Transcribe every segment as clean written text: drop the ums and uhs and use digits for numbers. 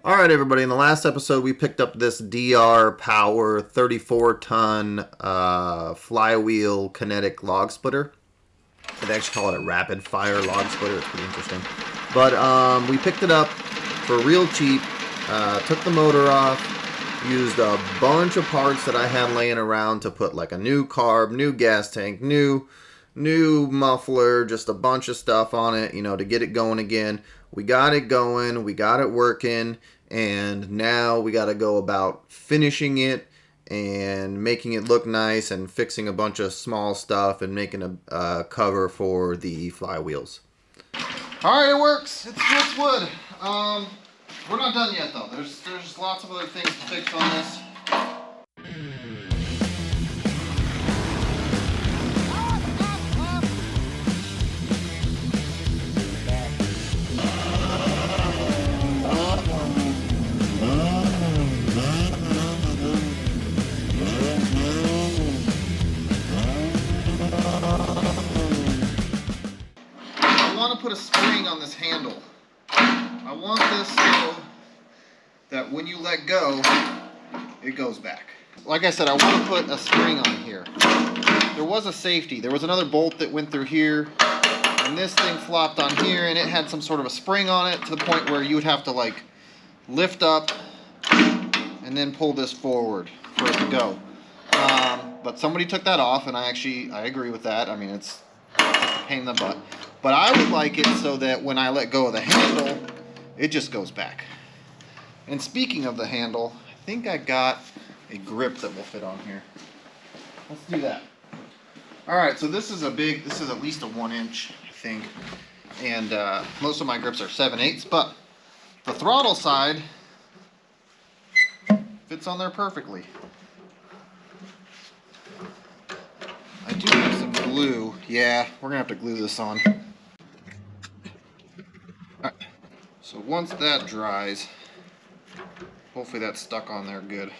Alright everybody, in the last episode we picked up this DR Power 34-ton flywheel kinetic log splitter. They actually call it a rapid fire log splitter. It's pretty interesting. But we picked it up for real cheap, took the motor off, used a bunch of parts that I had laying around to put like a new carb, new gas tank, new muffler, just a bunch of stuff on it, you know, to get it going again. We got it going, we got it working, and now we got to go about finishing it and making it look nice and fixing a bunch of small stuff and making a cover for the flywheels. Alright, it works. It's just wood. We're not done yet though. There's lots of other things to fix on this. Put a spring on this handle. I want this so that when you let go, it goes back. Like I said, I want to put a spring on here. There was a safety. There was another bolt that went through here, and this thing flopped on here, and it had some sort of a spring on it to the point where you would have to like lift up and then pull this forward for it to go. But somebody took that off, and I agree with that. I mean, it's just a pain in the butt. But I would like it so that when I let go of the handle, it just goes back. And speaking of the handle, I think I got a grip that will fit on here. Let's do that. Alright, so this is at least a 1 inch, I think. And most of my grips are 7/8, but the throttle side fits on there perfectly. I do have some glue. Yeah, we're gonna have to glue this on. Alright, so once that dries, hopefully that's stuck on there good.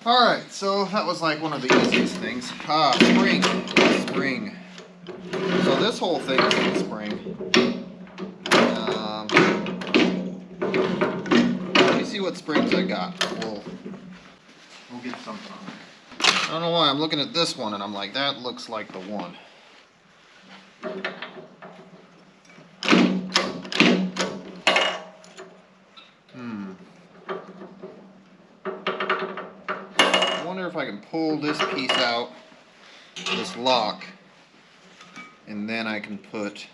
Alright, so that was like one of the easiest things. Spring. So this whole thing is a spring. Let me see what springs I got. We'll get something on there. I don't know why I'm looking at this one and I'm like, that looks like the one. I wonder if I can pull this piece out, this lock, and then I can put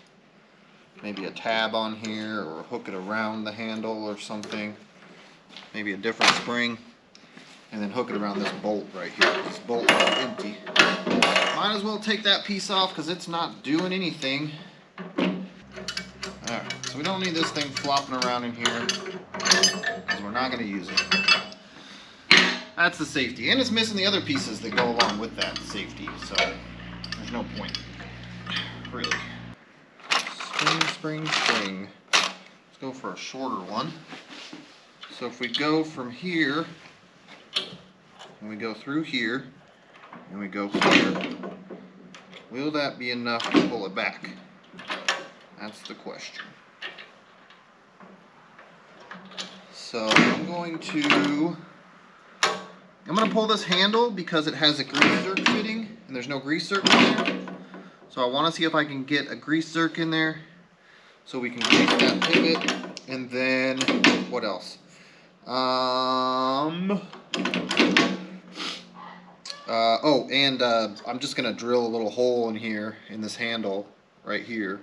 maybe a tab on here or hook it around the handle or something. Maybe a different spring. And then hook it around this bolt right here. This bolt is empty. Might as well take that piece off because it's not doing anything. Alright, so we don't need this thing flopping around in here because we're not going to use it. That's the safety. And it's missing the other pieces that go along with that safety, so there's no point. Really. Spring. Let's go for a shorter one. So if we go from here, and we go through here, and we go here, will that be enough to pull it back? That's the question. So I'm going to pull this handle because it has a grease zerk fitting, and there's no grease zerk in there. So I want to see if I can get a grease zerk in there, so we can grease that pivot, and then what else? I'm just going to drill a little hole in here, in this handle, right here,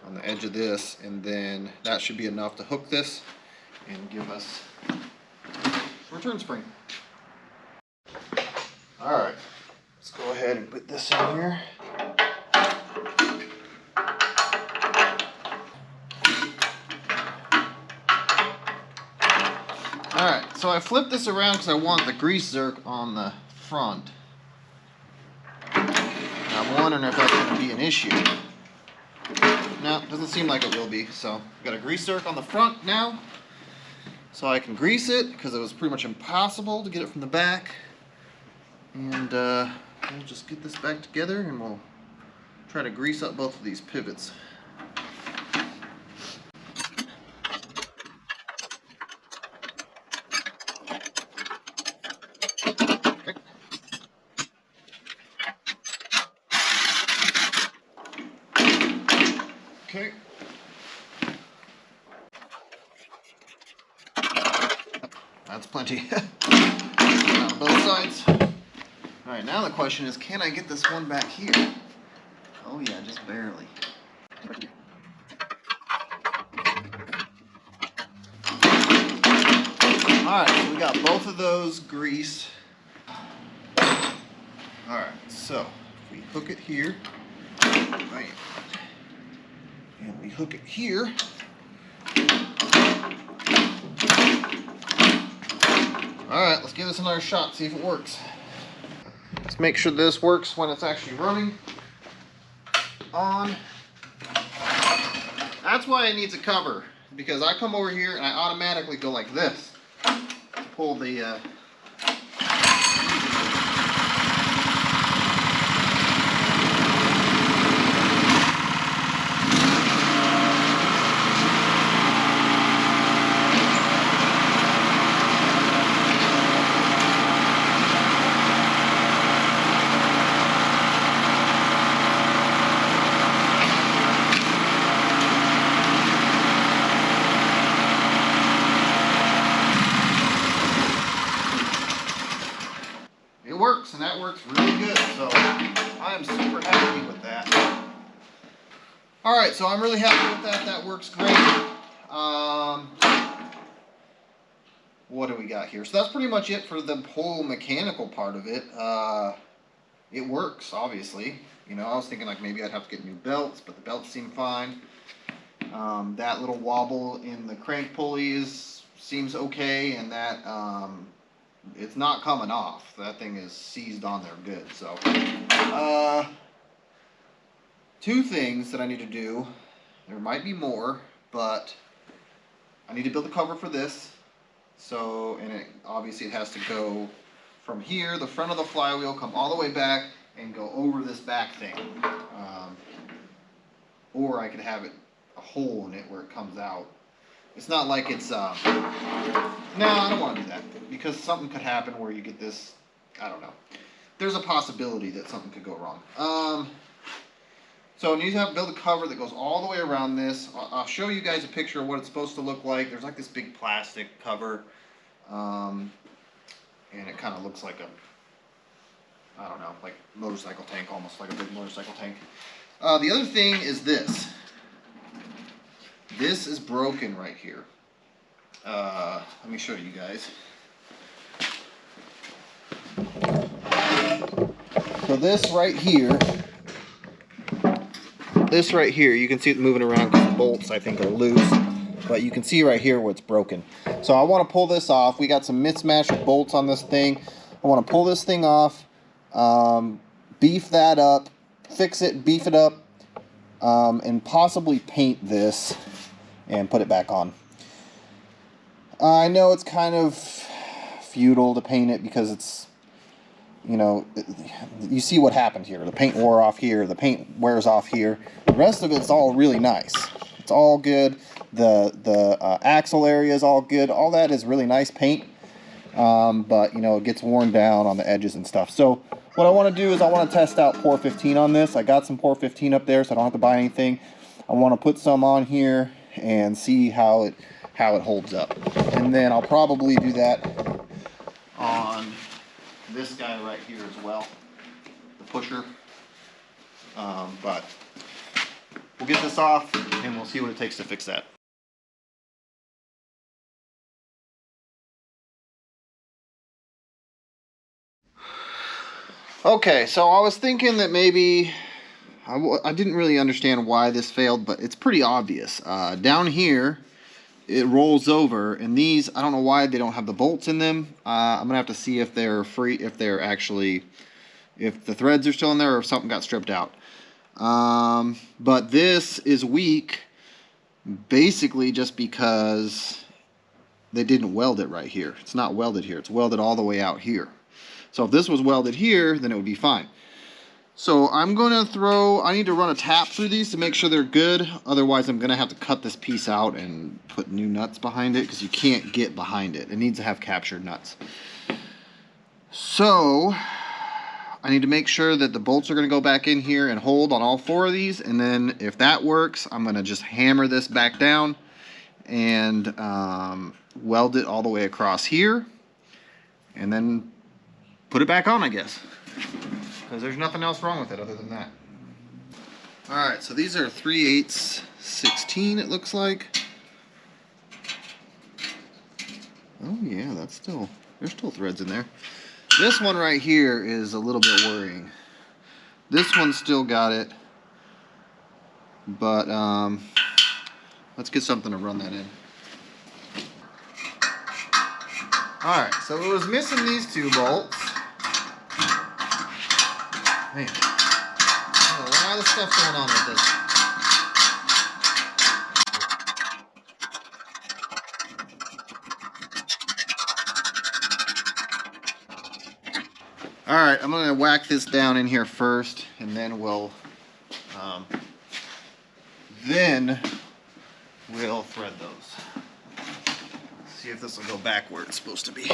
on the edge of this, and then that should be enough to hook this and give us a return spring. Alright, let's go ahead and put this in here. Alright, so I flipped this around because I want the grease zerk on the front. And I'm wondering if that's going to be an issue. No, doesn't seem like it will be. So I've got a grease zerk on the front now. So I can grease it because it was pretty much impossible to get it from the back. And we'll just get this back together and we'll try to grease up both of these pivots. That's plenty. On both sides. Alright, now the question is, can I get this one back here? Oh yeah, just barely. Alright, so we got both of those greased. Alright, so if we hook it here, right, and we hook it here. Alright, let's give this another shot, see if it works. Let's make sure this works when it's actually running on. That's why it needs a cover, because I come over here and I automatically go like this to pull the works, and that works really good, so I am super happy with that. Alright, so I'm really happy with that. That works great. What do we got here? So that's pretty much it for the whole mechanical part of it. It works, obviously. You know, I was thinking like maybe I'd have to get new belts, but the belts seem fine. That little wobble in the crank pulleys seems okay, and that it's not coming off. That thing is seized on there good. So, two things that I need to do. There might be more, but I need to build a cover for this. So, and obviously it has to go from here, the front of the flywheel, come all the way back and go over this back thing. Or I could have it a hole in it where it comes out. It's not like it's, no, I don't want to do that, because something could happen where you get this, I don't know. There's a possibility that something could go wrong. So I need to build a cover that goes all the way around this. I'll show you guys a picture of what it's supposed to look like. There's like this big plastic cover, and it kind of looks like a, I don't know, like motorcycle tank, almost like a big motorcycle tank. The other thing is this. This is broken right here. Let me show you guys. So this right here, you can see it moving around because the bolts, I think, are loose. But you can see right here where it's broken. So I want to pull this off. We got some mismatched bolts on this thing. I want to pull this thing off, beef that up, fix it, beef it up, and possibly paint this and put it back on. I know it's kind of futile to paint it because it's, you know, you see what happened here. The paint wore off here, the paint wears off here. The rest of it's all really nice. It's all good. The axle area is all good. All that is really nice paint, but you know, it gets worn down on the edges and stuff. So what I want to do is I want to test out Pour 15 on this. I got some Pour 15 up there, so I don't have to buy anything. I want to put some on here and see how it holds up. And then I'll probably do that on this guy right here as well, the pusher. But we'll get this off and we'll see what it takes to fix that. Okay, so I was thinking that maybe I didn't really understand why this failed, but it's pretty obvious. Down here, it rolls over, and these, I don't know why they don't have the bolts in them. I'm gonna have to see if they're free, if they're actually, if the threads are still in there or if something got stripped out. But this is weak, basically just because they didn't weld it right here. It's not welded here, it's welded all the way out here. So if this was welded here, then it would be fine. So I'm going to I need to run a tap through these to make sure they're good. Otherwise, I'm going to have to cut this piece out and put new nuts behind it because you can't get behind it. It needs to have captured nuts. So I need to make sure that the bolts are going to go back in here and hold on all 4 of these. And then if that works, I'm going to just hammer this back down and weld it all the way across here, and then put it back on, I guess, because there's nothing else wrong with it other than that. All right, so these are 3/8 16, it looks like. Oh yeah, there's still threads in there. This one right here is a little bit worrying. This one's still got it, but let's get something to run that in. Alright, so it was missing these 2 bolts. Man, there's a lot of stuff going on with this. Alright, I'm going to whack this down in here first, and then we'll thread those. See if this will go back where it's supposed to be.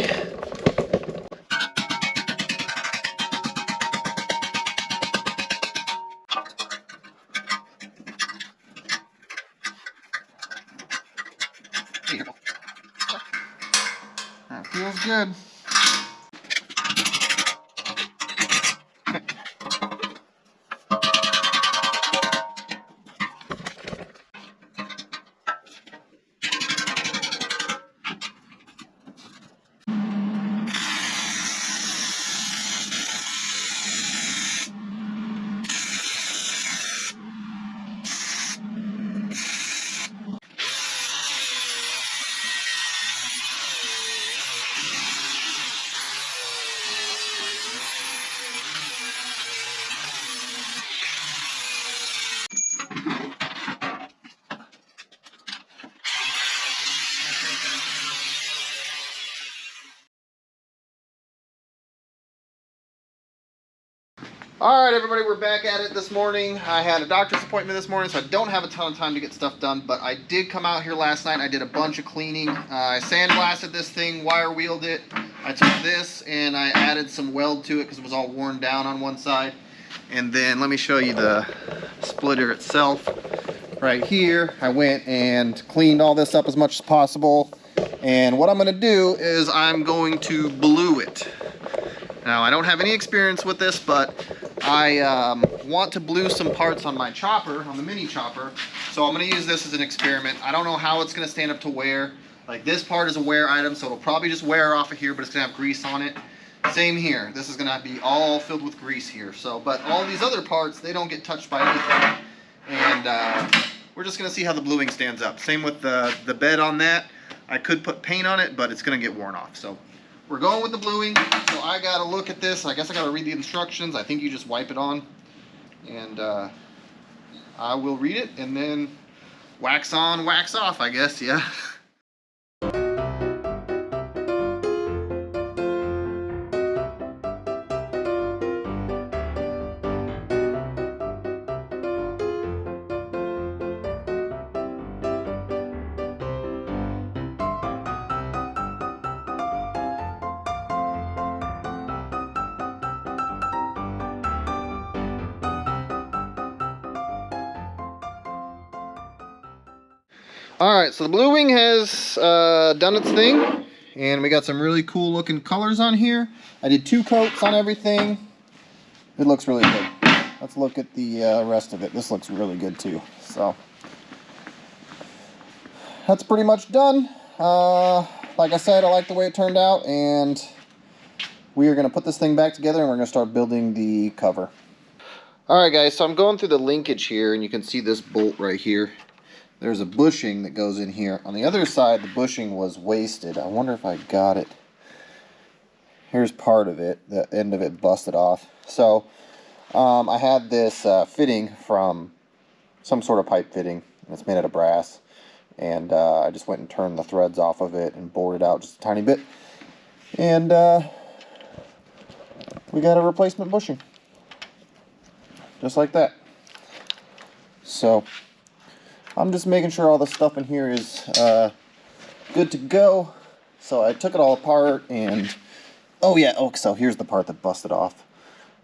That feels good. Alright everybody, we're back at it this morning. I had a doctor's appointment this morning, so I don't have a ton of time to get stuff done, but I did come out here last night. I did a bunch of cleaning. I sandblasted this thing, wire wheeled it. I took this and I added some weld to it because it was all worn down on one side. And then let me show you the splitter itself. Right here, I went and cleaned all this up as much as possible. And what I'm going to do is I'm going to blue it. Now, I don't have any experience with this, but I want to blue some parts on my chopper, on the mini chopper. So I'm going to use this as an experiment. I don't know how it's going to stand up to wear. Like, this part is a wear item, so it'll probably just wear off of here, but it's going to have grease on it. Same here. This is going to be all filled with grease here. So, but all these other parts, they don't get touched by anything. And we're just going to see how the bluing stands up. Same with the bed on that. I could put paint on it, but it's going to get worn off. So we're going with the bluing. So I got to look at this. I guess I got to read the instructions. I think you just wipe it on. And I will read it and then wax on, wax off, I guess, yeah. Alright, so the bluing has done its thing, and we got some really cool looking colors on here. I did 2 coats on everything. It looks really good. Let's look at the rest of it. This looks really good too. So that's pretty much done. Like I said, I like the way it turned out, and we are going to put this thing back together and we're going to start building the cover. Alright guys, so I'm going through the linkage here, and you can see this bolt right here. There's a bushing that goes in here. On the other side, the bushing was wasted. I wonder if I got it. Here's part of it. The end of it busted off. So I had this fitting from some sort of pipe fitting. It's made out of brass. And I just went and turned the threads off of it and bored it out just a tiny bit. And we got a replacement bushing. Just like that. So I'm just making sure all the stuff in here is good to go. So I took it all apart, and oh yeah, oh, so here's the part that busted off.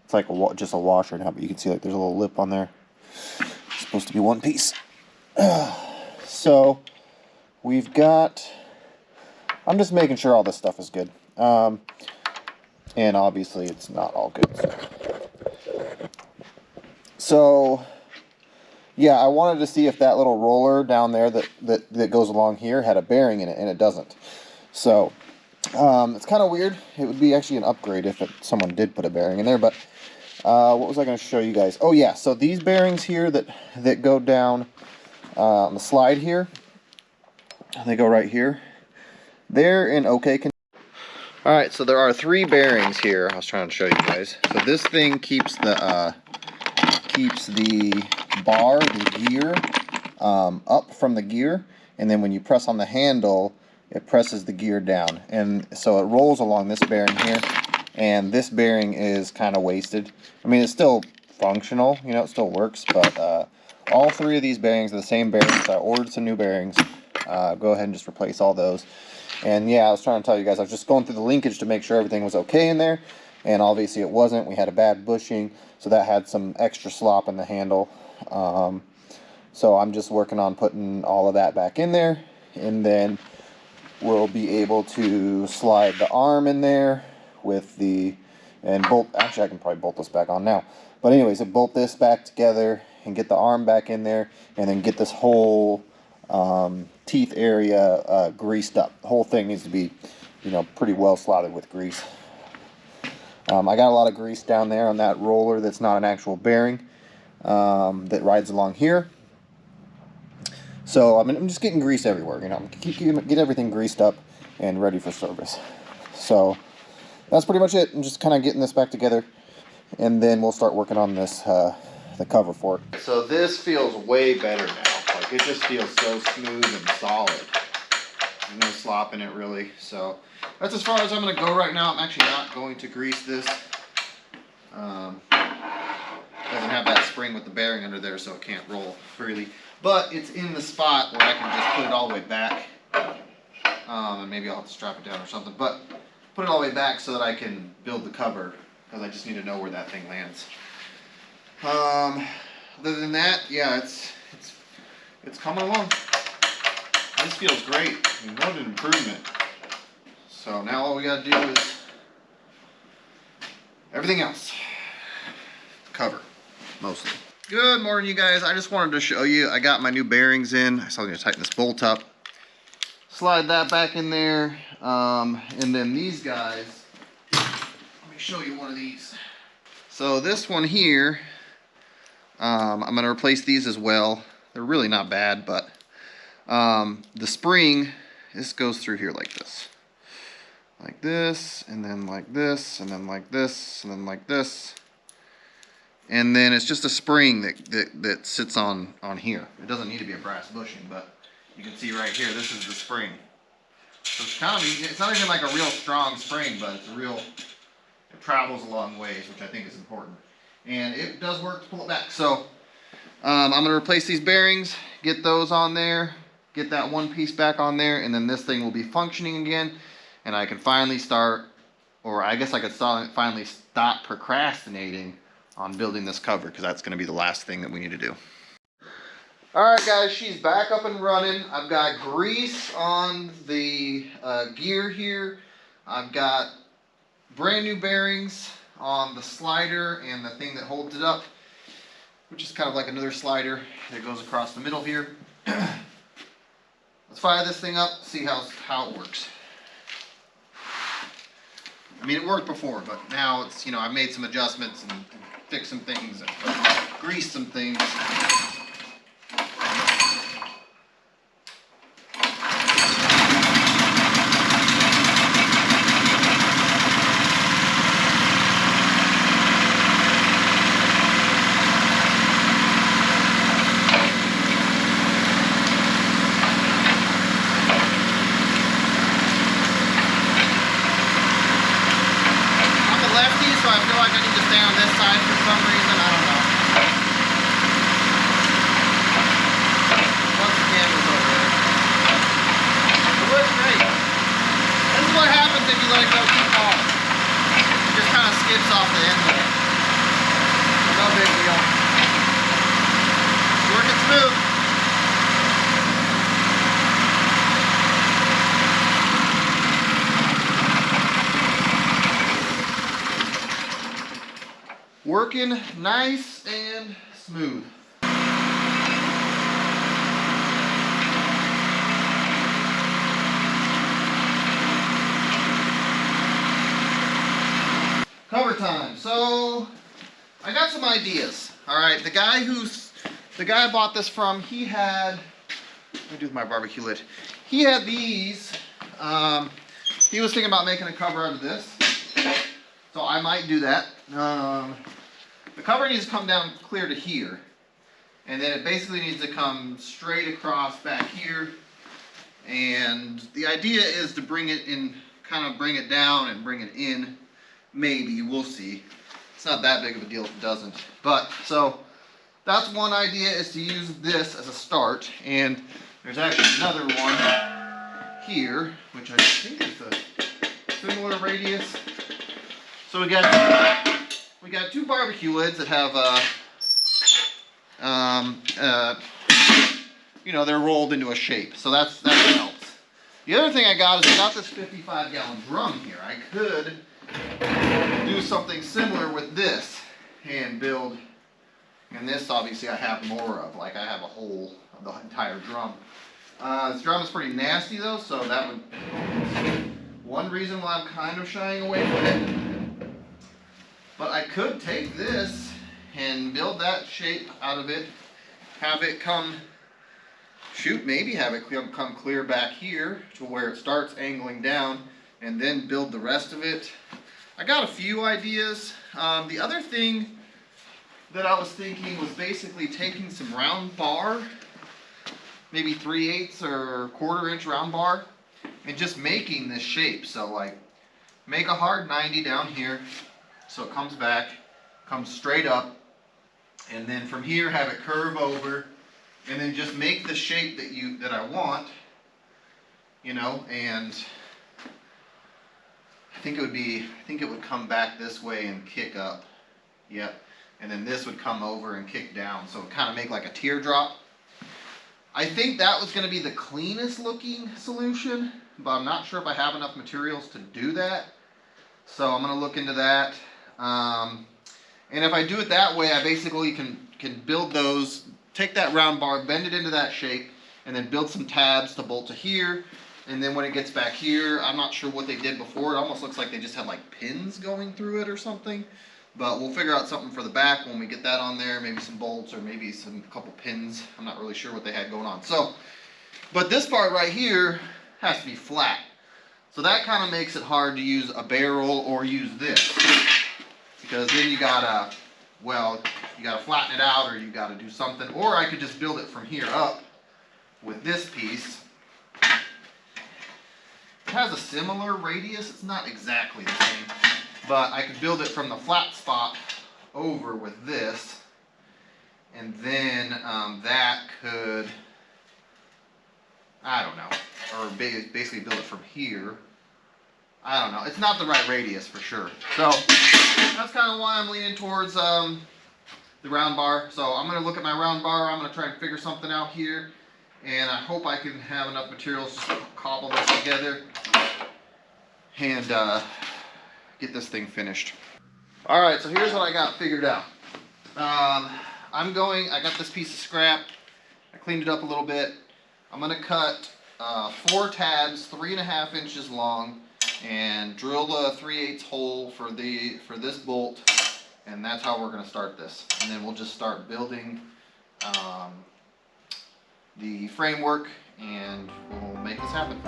It's like just a washer now, but you can see like there's a little lip on there. It's supposed to be one piece. So we've got, I'm just making sure all this stuff is good. And obviously it's not all good. So yeah, I wanted to see if that little roller down there that goes along here had a bearing in it, and it doesn't. So it's kind of weird. It would be actually an upgrade if someone did put a bearing in there. But what was I going to show you guys? Oh yeah, so these bearings here that go down on the slide here, they go right here. They're in okay condition. All right, so there are 3 bearings here. I was trying to show you guys. So this thing keeps the bar, the gear, up from the gear, and then when you press on the handle, it presses the gear down, and so it rolls along this bearing here. And this bearing is kind of wasted. I mean, it's still functional, you know, it still works, but all 3 of these bearings are the same bearings. I ordered some new bearings. Go ahead and just replace all those. And yeah, I was trying to tell you guys, I was just going through the linkage to make sure everything was okay in there, and obviously it wasn't. We had a bad bushing, so that had some extra slop in the handle. So I'm just working on putting all of that back in there, and then we'll be able to slide the arm in there with the, and bolt, actually I can probably bolt this back on now. But anyways, I bolt this back together and get the arm back in there, and then get this whole teeth area greased up. The whole thing needs to be, you know, pretty well slotted with grease. I got a lot of grease down there on that roller that's not an actual bearing that rides along here. So I'm just getting grease everywhere, you know, get everything greased up and ready for service. So that's pretty much it. I'm just kind of getting this back together, and then we'll start working on this, the cover for it. So this feels way better now. Like, it just feels so smooth and solid. There's no slop in it really. So that's as far as I'm going to go right now. I'm actually not going to grease this. Doesn't have that spring with the bearing under there, so it can't roll freely. But it's in the spot where I can just put it all the way back. And maybe I'll have to strap it down or something. But put it all the way back so that I can build the cover, because I just need to know where that thing lands. Other than that, yeah, it's coming along. This feels great. I mean, what an improvement. So now all we gotta do is everything else. Cover, mostly. Good morning, you guys. I just wanted to show you, I got my new bearings in. So I'm gonna tighten this bolt up. Slide that back in there. And then these guys, let me show you one of these. So this one here, I'm gonna replace these as well. They're really not bad, but the spring, this goes through here like this. Like this, and then like this, and then like this, and then like this. And then it's just a spring that sits on here. It doesn't need to be a brass bushing, but you can see right here, this is the spring. So it's kind of, it's not even like a real strong spring, but it's a real, it travels a long ways, which I think is important. And it does work to pull it back. So I'm going to replace these bearings, get those on there, get that one piece back on there, and then this thing will be functioning again. And I can finally start, or I guess I could finally stop procrastinating on building this cover, because that's going to be the last thing that we need to do. Alright guys, she's back up and running. I've got grease on the gear here. I've got brand new bearings on the slider and the thing that holds it up, which is kind of like another slider that goes across the middle here. Let's fire this thing up, see how it works. I mean, it worked before, but now it's, you know, I've made some adjustments and fixed some things and greased some things. So I feel like I need to stay on this side for some reason, I don't know. Once the camera's over there. It works great. This is what happens if you let it go too far. It just kind of skips off the end there. No big deal. It's working smooth. working nice and smooth. Cover time. So I got some ideas. All right, the guy I bought this from, he had, let me do with my barbecue lid. He had these. He was thinking about making a cover out of this, so I might do that. The cover needs to come down clear to here, and then it basically needs to come straight across back here. And the idea is to bring it in, kind of bring it down and bring it in. Maybe, we'll see. It's not that big of a deal if it doesn't. But, so, that's one idea, is to use this as a start. And there's actually another one here, which I think is a similar radius. So we got two barbecue lids that have, you know, they're rolled into a shape. So that helps. The other thing I got is I got this 55-gallon drum here. I could do something similar with this and build, and this obviously I have more of, like I have a whole of the entire drum. This drum is pretty nasty though, so that would one reason why I'm kind of shying away from it. But I could take this and build that shape out of it, have it come, maybe have it come clear back here to where it starts angling down, and then build the rest of it. I got a few ideas. The other thing that I was thinking was basically taking some round bar, maybe 3/8 or 1/4 inch round bar, and just making this shape. So like, make a hard 90 down here, so it comes back, comes straight up, and then from here have it curve over, and then just make the shape that I want, you know, and I think it would come back this way and kick up. Yep. And then this would come over and kick down. So it kind of make like a teardrop. I think that was going to be the cleanest looking solution, but I'm not sure if I have enough materials to do that. So I'm going to look into that. And if I do it that way, I basically can build those, take that round bar, bend it into that shape, and then build some tabs to bolt to here. And then when it gets back here, I'm not sure what they did before. It almost looks like they just had like pins going through it or something. But we'll figure out something for the back when we get that on there. Maybe some bolts or maybe a couple pins. I'm not really sure what they had going on. So, but this part right here has to be flat. So that kind of makes it hard to use a barrel or use this. Because then you gotta flatten it out, or you gotta do something. Or I could just build it from here up with this piece. It has a similar radius. It's not exactly the same, but I could build it from the flat spot over with this, and then that could, I don't know, or basically build it from here. I don't know. It's not the right radius for sure. So that's kind of why I'm leaning towards the round bar. So I'm going to look at my round bar. I'm going to try and figure something out here. And I hope I can have enough materials to cobble this together and get this thing finished. Alright, so here's what I got figured out. I got this piece of scrap. I cleaned it up a little bit. I'm going to cut 4 tabs 3.5 inches long and drill the 3/8 hole for this bolt, and that's how we're going to start this. And then we'll just start building the framework, and we'll make this happen.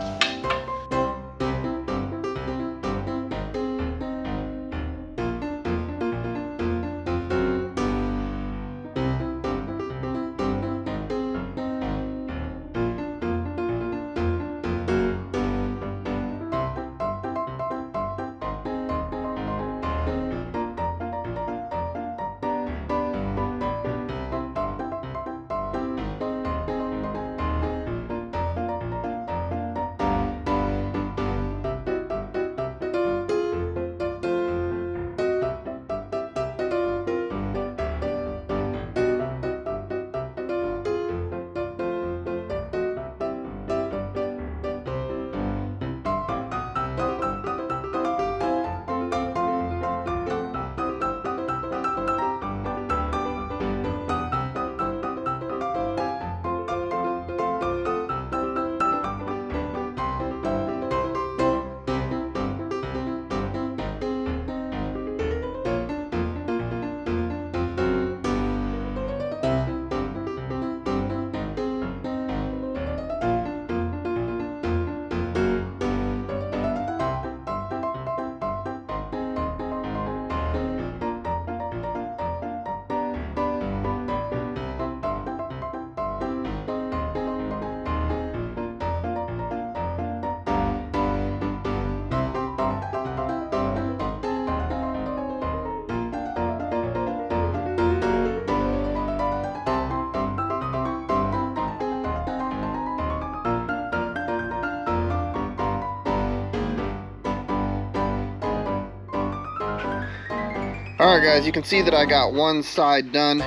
Alright guys, you can see that I got one side done,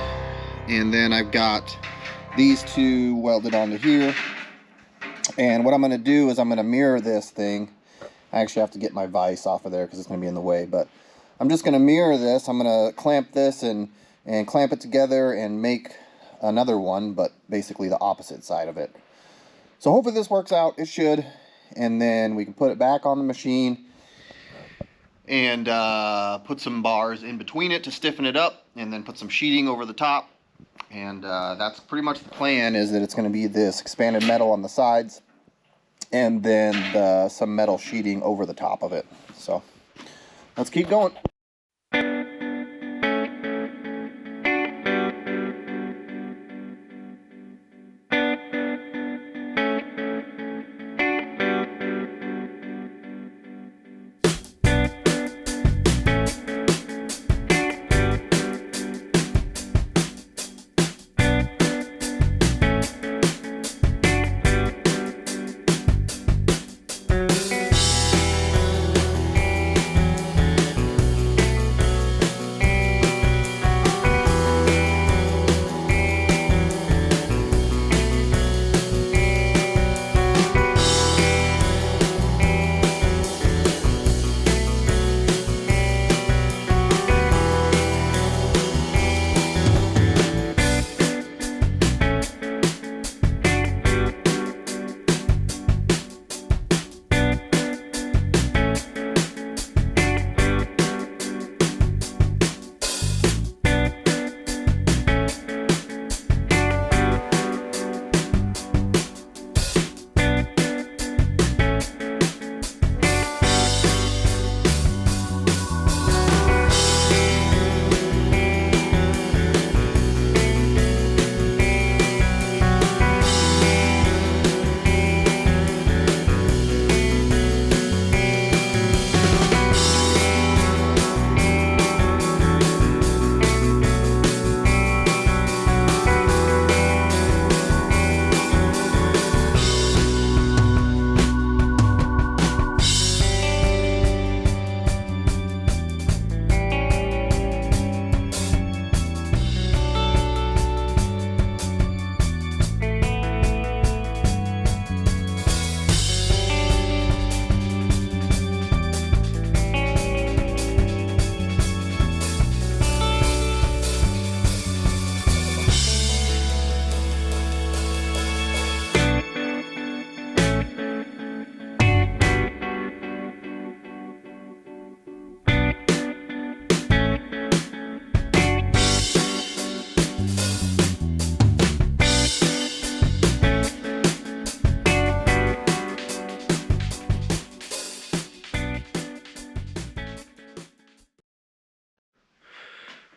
and then I've got these two welded onto here. And what I'm going to do is I'm going to mirror this thing. I actually have to get my vise off of there because it's going to be in the way, but I'm just going to mirror this. I'm going to clamp this and clamp it together and make another one, but basically the opposite side of it. So hopefully this works out. It should. And then we can put it back on the machine and put some bars in between it to stiffen it up, and then put some sheeting over the top. And that's pretty much the plan, is that it's going to be this expanded metal on the sides and then some metal sheeting over the top of it. So let's keep going.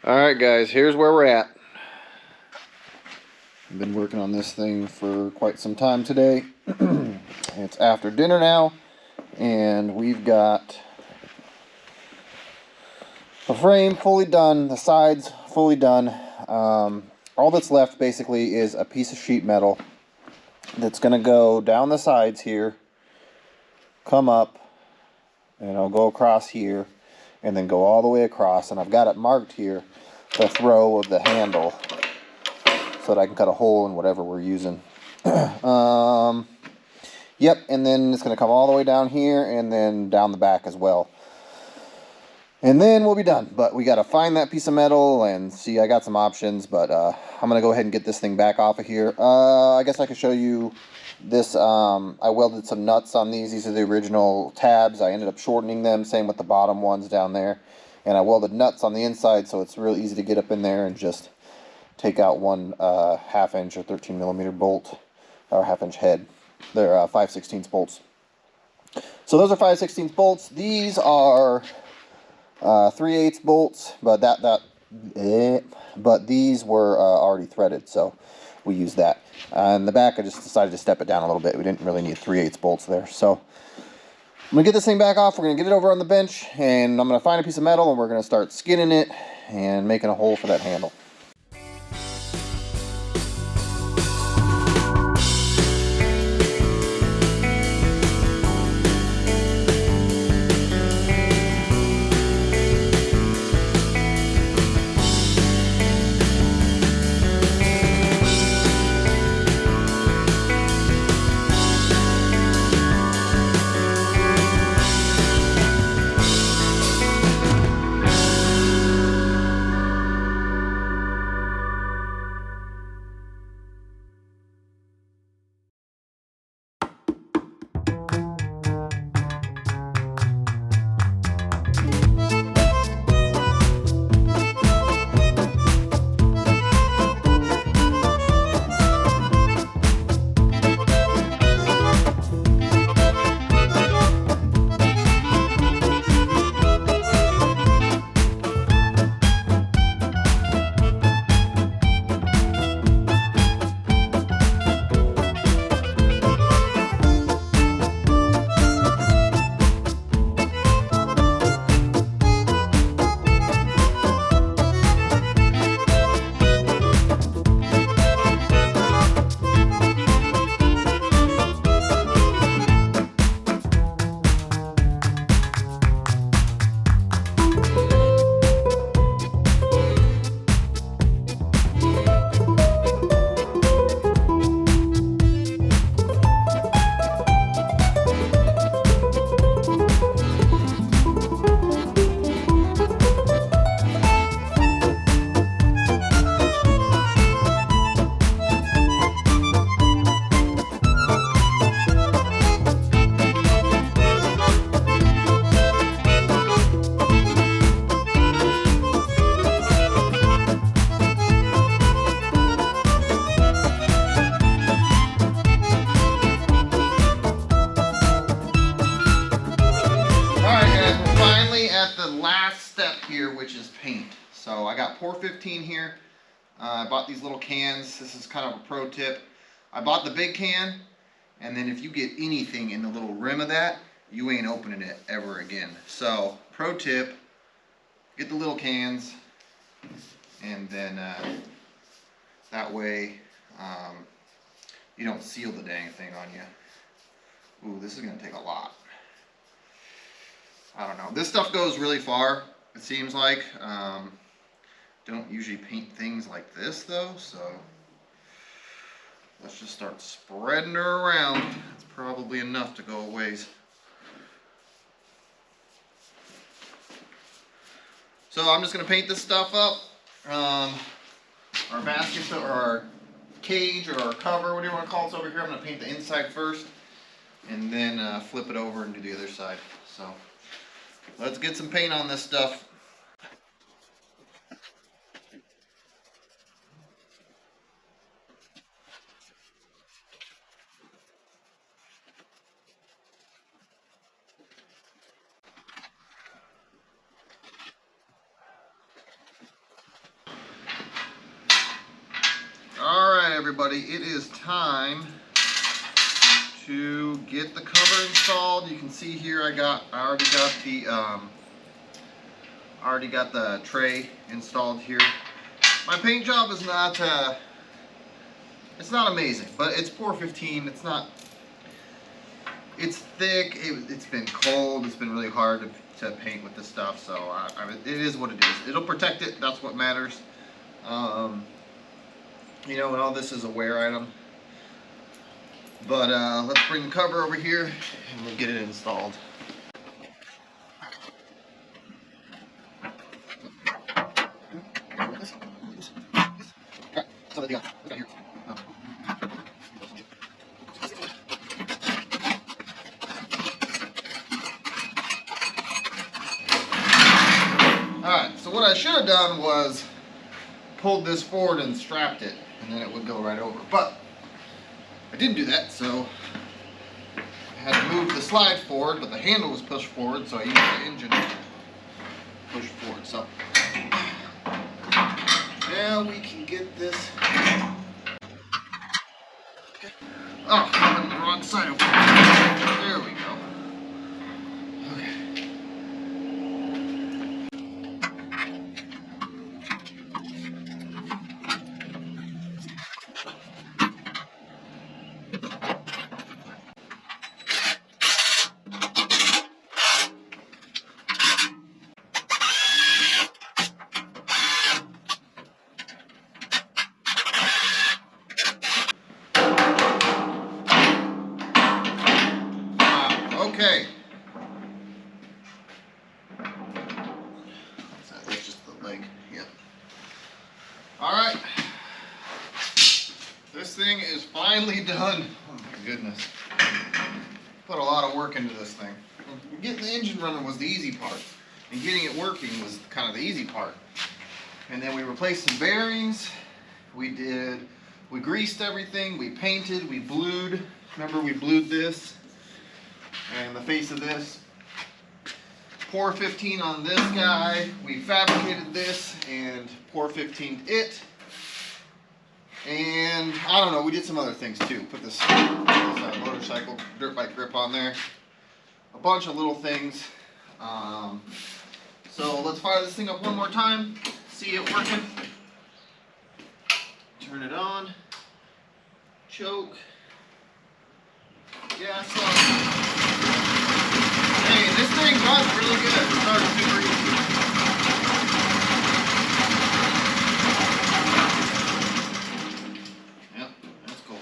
Alright guys, here's where we're at. I've been working on this thing for quite some time today. It's after dinner now, and we've got the frame fully done, the sides fully done. All that's left basically is a piece of sheet metal that's going to go down the sides here, come up, and I'll go across here, and then go all the way across. And I've got it marked here, the throw of the handle, so that I can cut a hole in whatever we're using. Yep, and then it's going to come all the way down here and then down the back as well. And then we'll be done. But we got to find that piece of metal and see. I got some options, but I'm going to go ahead and get this thing back off of here. I guess I could show you this. I welded some nuts on these. These are the original tabs. I ended up shortening them, same with the bottom ones down there. And I welded nuts on the inside, so it's real easy to get up in there and just take out one 1/2 inch or 13 millimeter bolt, or 1/2 inch head. They're 5/16 bolts. So those are 5/16 bolts. These are 3/8 bolts, but but these were already threaded, so we used that. And the back, I just decided to step it down a little bit. We didn't really need 3/8 bolts there. So I'm gonna get this thing back off. We're gonna get it over on the bench, and I'm gonna find a piece of metal, and we're gonna start skinning it and making a hole for that handle. last step here, which is paint. So I got pour 15 here. I bought these little cans. This is kind of a pro tip. I bought the big can, and then if you get anything in the little rim of that, you ain't opening it ever again. So pro tip, get the little cans, and then that way you don't seal the dang thing on you. Ooh, this is gonna take a lot. I don't know. This stuff goes really far, it seems like. Don't usually paint things like this though, so let's just start spreading her around. It's probably enough to go a ways. So I'm just going to paint this stuff up. Our basket, or our cage, or our cover, whatever you want to call it, over here. I'm going to paint the inside first, and then flip it over and do the other side. So let's get some paint on this stuff. Alright everybody, it is time to get the cover installed. You can see here I already got the tray installed here. My paint job is not it's not amazing, but it's pour 15. It's thick. It's been cold. It's been really hard to paint with this stuff, so it is what it is. It'll protect it. That's what matters. You know, and all this is a wear item. But let's bring the cover over here and we'll get it installed. Alright, so what I should have done was pulled this forward and strapped it, and then it would go right over. But I didn't do that, so I had to move the slide forward, but the handle was pushed forward, so I used the engine to push forward. So now we can get this. Okay. Oh, I'm on the wrong side of it. There we go. Okay. That's just the leg. Yep. Alright. This thing is finally done. Oh my goodness. Put a lot of work into this thing. Getting the engine running was the easy part. And getting it working was kind of the easy part. And then we replaced some bearings. We greased everything. We painted. We blued. Remember we blued this? And the face of this. Pour 15 on this guy. We fabricated this and pour 15'd it. And I don't know, we did some other things too. Put this motorcycle dirt bike grip on there. A bunch of little things. So let's fire this thing up one more time. See it working. Turn it on. Choke. Gas on. Hey, this thing runs really good. It starts super easy. Yep, that's cool.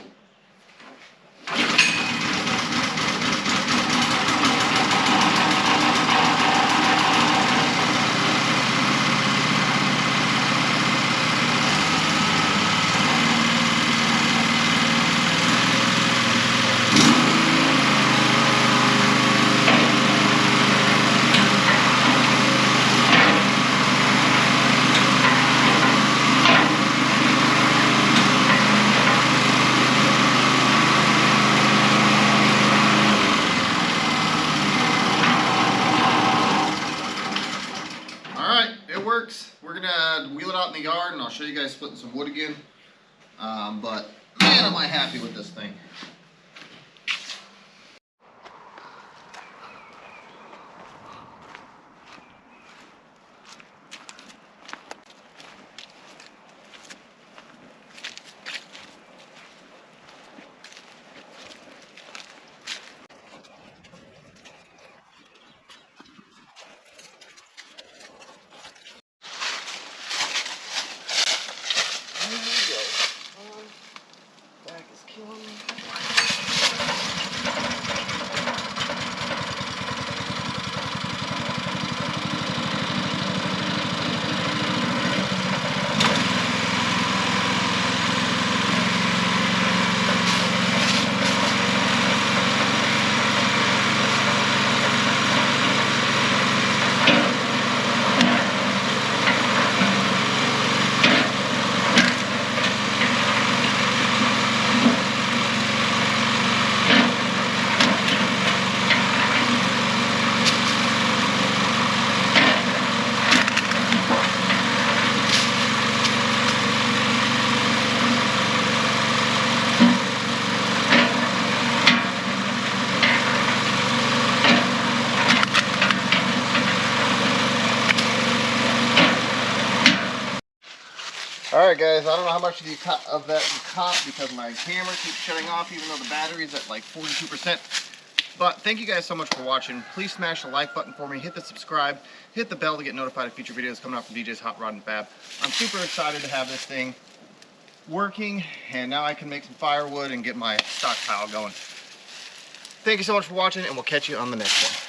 the yard, and I'll show you guys splitting some wood again. But man, am I happy with this thing. Alright guys, I don't know how much of that you caught because my camera keeps shutting off even though the battery's at like 42%. But thank you guys so much for watching. Please smash the like button for me, hit the subscribe, hit the bell to get notified of future videos coming out from DJ's Hot Rod and Fab. I'm super excited to have this thing working, and now I can make some firewood and get my stockpile going. Thank you so much for watching, and we'll catch you on the next one.